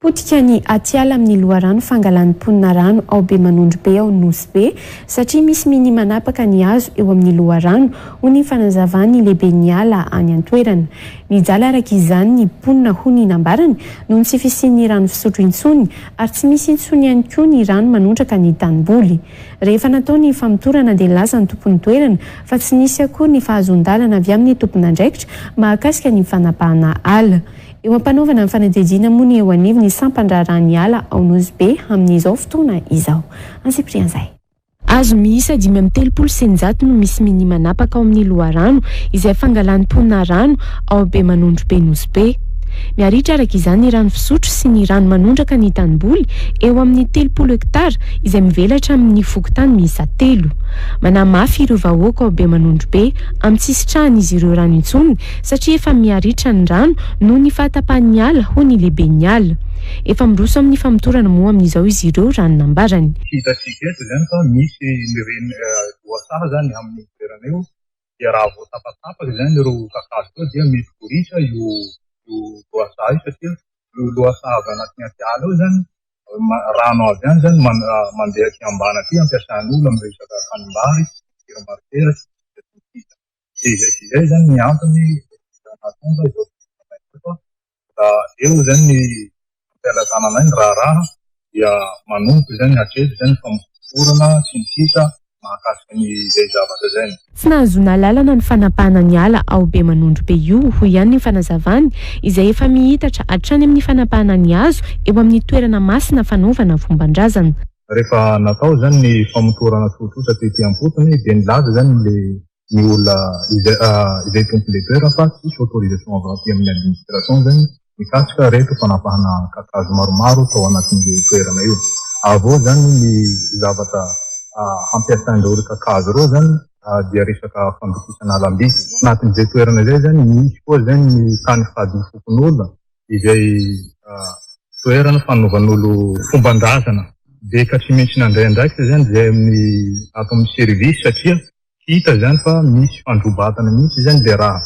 Potika ny atiala amin'ny loharano fangalan'ny mponina rano ao be manondro be ao nosy be satria misy miny manapaka ny hazo eo amin'ny loharano ho ny fanazavany lehibe ny ala any an-toerana. Nijala araka izany ny mponina ho ny nambarany noho ny tsy fisian'ny rano fisotro intsony ary tsy misy intsony ihany koa ny rano manondraka ny tanimboly. Rehefa natao ny famotorana dia laza ny tompon'ny toerana fa tsy nisy akory ny fahazon-dalana avy amin'ny tompon'andraikitra mahakasika ny fanapahana ala. Eo ampanaovana ny fanadihadiana moa ny eo anivy ny sampandrarahany ala ao nosy be amin'izao fotoana izao. Ansiprian'izay. Azo miisa 5 senjato no misy miny manapaka ao amin'ny loharano izay fangalan'ny mponina rano ao be manondro be nosy be. Miaritra araka izany ny rano fisotro sy ny rano manondraka ny tanimboly eo amin'ny 30 hektara izay mivelatra amin'ny fokontany miisa 3. Manamafy ireo vahoaka ao be manondro be amin'ny tsy sitrahan'izy ireo rano intsony satria efa miaritra ny rano noho ny fahatapahan'ny ala ho ny lehiben'ny ala. Efa miroso amin'ny famotorana moa amin'izao izy ireo rano nambarany. Hitantsika eto zany fa misy nireny voasary zany amin'ny toerana eo dia raha vao tapatapaka zany ireo kakazo koa dia mety koritra io voasary satria loasary avy anatin'ny atiala eo zany rano avy any zany mandeha aty ambany aty ampiasan'olo amin'ny resaka tanimbary irmartera izay zany ny antony nahatonga izao eo zany ny ampialatanana ny raha dia manompo zany hatreto zany famotorana sy ny sisa mahakasika ny izay zavatra zany. Tsy nahazona lalana ny fanapahana ny ala ao be manondro be io ho ihany ny fanazavany izay efa mihitatra hatrany amin'ny fanapahana ny hazo eo amin'ny toerana masina fanaovana fomban-drazana. Rehefa natao zany ny famotorana tsotsotra tetỳ am-potony dia nilaza zany ny olona izay tompo lehibe raha fa tsisy autorisation avy aty amin'ny administration zany mikasika reto fanapahana kakazo maromaro tao anatin'ilay toerana io. Avao zany ny zavatra ampiasain'ireo olo kakazo ireo zany dia resaka fandokisana alamby. Anatin'izay toerana izay zany misy koa zany ny tany fadiny fokon'olona izay toerana fanaovan'olo fomban-drazana. Dia ka tsy maintsy nandraindraikitra zany izay ato amin'ny service satria hita zany fa misy fandrobatana mihitsy zany le raha.